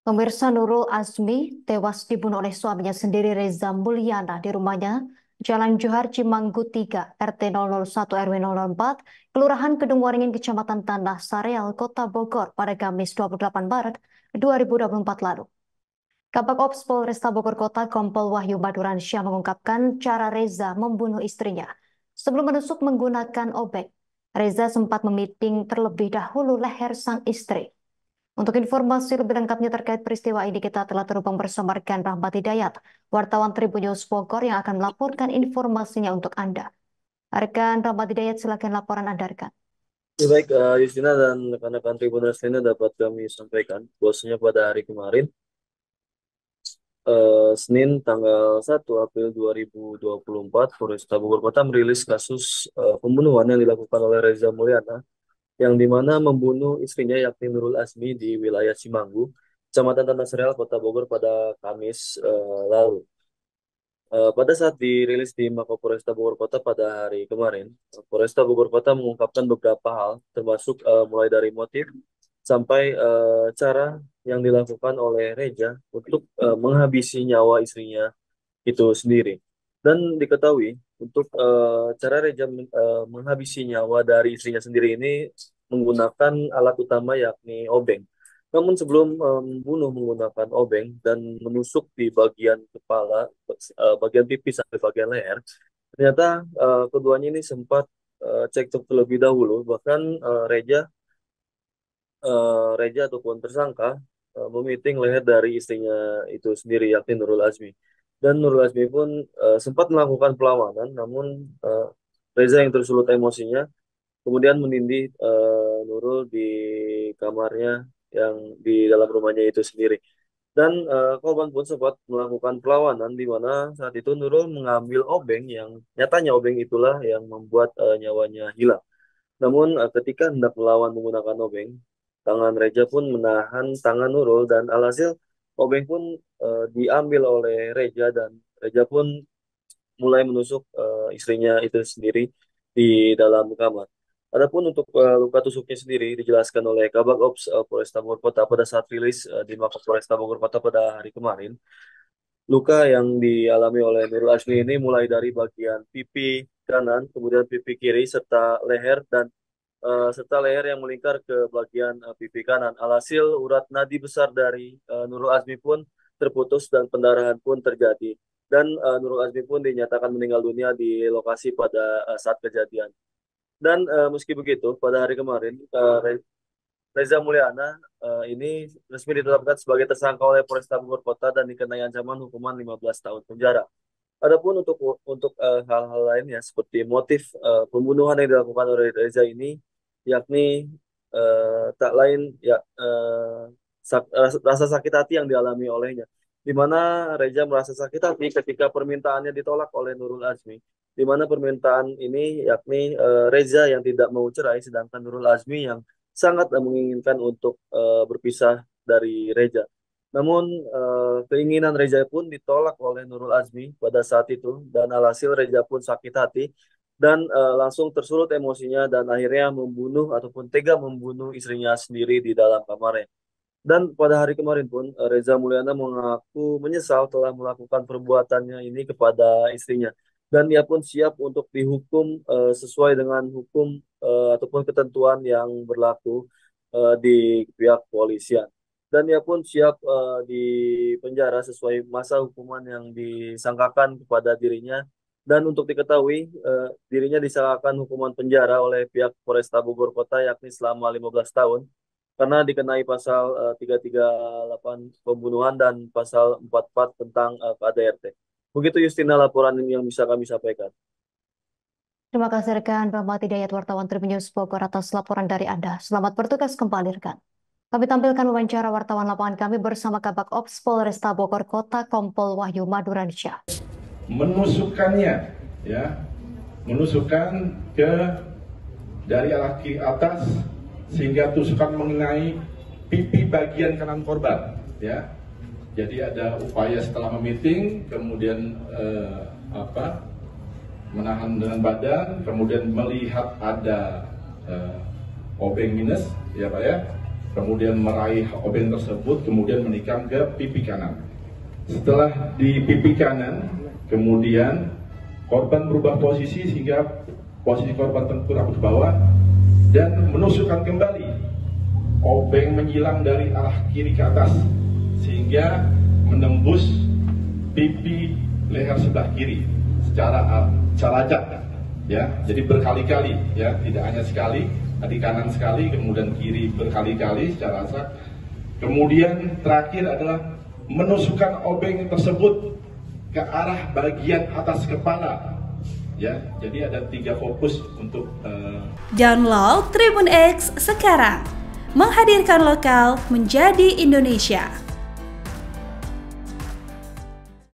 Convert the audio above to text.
Pemirsa, Nurul Azmi tewas dibunuh oleh suaminya sendiri Reza Mulyana di rumahnya Jalan Johar Cimanggu 3, RT 001 RW 004, Kelurahan Kedung Waringin, Kecamatan Tanah Sareal, Kota Bogor pada Kamis 28 Maret 2024 lalu. Kabak Ops Polresta Bogor Kota Kompol Wahyu Maduransyah mengungkapkan cara Reza membunuh istrinya. Sebelum menusuk menggunakan obeng, Reza sempat memiting terlebih dahulu leher sang istri. Untuk informasi lebih lengkapnya terkait peristiwa ini, kita telah terhubung bersama rekan Rahmat Hidayat, wartawan Tribun News Bogor yang akan melaporkan informasinya untuk Anda. Rekan Rahmat Hidayat, silakan laporan Anda, rekan. Ya, baik, Justina dan rekan-rekan Tribuners ini dapat kami sampaikan bahwasanya pada hari kemarin, Senin tanggal 1 April 2024, Polresta Bogor Kota merilis kasus pembunuhan yang dilakukan oleh Reza Mulyana, yang dimana membunuh istrinya yakni Nurul Azmi di wilayah Cimanggu, Kecamatan Tanah Sereal, Kota Bogor pada Kamis lalu. Pada saat dirilis di Mako Polresta Bogor Kota pada hari kemarin, Polresta Bogor Kota mengungkapkan beberapa hal, termasuk mulai dari motif sampai cara yang dilakukan oleh Reja untuk menghabisi nyawa istrinya itu sendiri. Dan diketahui untuk cara Reja menghabisi nyawa dari istrinya sendiri ini menggunakan alat utama yakni obeng. Namun sebelum membunuh menggunakan obeng dan menusuk di bagian kepala, bagian pipi sampai bagian leher, ternyata keduanya ini sempat cekcok terlebih dahulu. Bahkan Reja ataupun tersangka memiting leher dari istrinya itu sendiri yakni Nurul Azmi. Dan Nurul Azmi pun sempat melakukan perlawanan, namun Reza yang tersulut emosinya kemudian menindih Nurul di kamarnya yang di dalam rumahnya itu sendiri. Dan korban pun sempat melakukan perlawanan di mana saat itu Nurul mengambil obeng yang nyatanya obeng itulah yang membuat nyawanya hilang. Namun ketika hendak melawan menggunakan obeng, tangan Reja pun menahan tangan Nurul dan alhasil obeng pun diambil oleh Reja dan Reja pun mulai menusuk istrinya itu sendiri di dalam kamar. Adapun untuk luka tusuknya sendiri dijelaskan oleh Kabag Ops Polresta Bogor Kota pada saat rilis di Mako Polresta Bogor Kota pada hari kemarin. Luka yang dialami oleh Nurul Azmi ini mulai dari bagian pipi kanan, kemudian pipi kiri, serta leher dan serta leher yang melingkar ke bagian pipi kanan. Alhasil urat nadi besar dari Nurul Azmi pun terputus dan pendarahan pun terjadi. Dan Nurul Azmi pun dinyatakan meninggal dunia di lokasi pada saat kejadian. Dan meski begitu, pada hari kemarin Reza Mulyana ini resmi ditetapkan sebagai tersangka oleh Polresta Bogor Kota dan dikenai ancaman hukuman 15 tahun penjara. Adapun untuk hal-hal lainnya seperti motif pembunuhan yang dilakukan oleh Reza ini, yakni tak lain ya rasa sakit hati yang dialami olehnya, di mana Reza merasa sakit hati ketika permintaannya ditolak oleh Nurul Azmi, di mana permintaan ini yakni Reza yang tidak mau cerai, sedangkan Nurul Azmi yang sangat menginginkan untuk berpisah dari Reza. Namun keinginan Reza pun ditolak oleh Nurul Azmi pada saat itu dan alhasil Reza pun sakit hati dan langsung tersulut emosinya dan akhirnya membunuh ataupun tega membunuh istrinya sendiri di dalam kamarnya. Dan pada hari kemarin pun Reza Mulyana mengaku menyesal telah melakukan perbuatannya ini kepada istrinya dan dia pun siap untuk dihukum sesuai dengan hukum ataupun ketentuan yang berlaku di pihak polisian. Dan dia pun siap di penjara sesuai masa hukuman yang disangkakan kepada dirinya. Dan untuk diketahui, dirinya disangkakan hukuman penjara oleh pihak Polresta Bogor Kota yakni selama 15 tahun karena dikenai pasal 338 pembunuhan dan pasal 44 tentang KDRT. Begitu Justina laporan yang bisa kami sampaikan. Terima kasih rekan Rahmat Hidayat, wartawan Tribun News Bogor atas laporan dari Anda. Selamat bertugas kembali, rekan. Kami tampilkan wawancara wartawan lapangan kami bersama Kabak Ops Polresta Bogor Kota Kompol Wahyu Maduransyah. Menusukkannya, ya, menusukkan ke dari kaki atas sehingga tusukan mengenai pipi bagian kanan korban, ya. Jadi ada upaya setelah memiting, kemudian menahan dengan badan, kemudian melihat ada obeng minus, ya Pak ya. kemudian meraih obeng tersebut, kemudian menikam ke pipi kanan. Setelah di pipi kanan, kemudian korban berubah posisi sehingga posisi korban tengkurap ke bawah dan menusukkan kembali. Obeng menyilang dari arah kiri ke atas sehingga menembus pipi leher sebelah kiri secara acak, ya. Jadi berkali-kali, ya, tidak hanya sekali, di kanan sekali, kemudian kiri berkali-kali secara acak. Kemudian terakhir adalah menusukkan obeng tersebut ke arah bagian atas kepala, ya. Jadi ada 3 fokus untuk Download Tribun X sekarang, menghadirkan lokal menjadi Indonesia.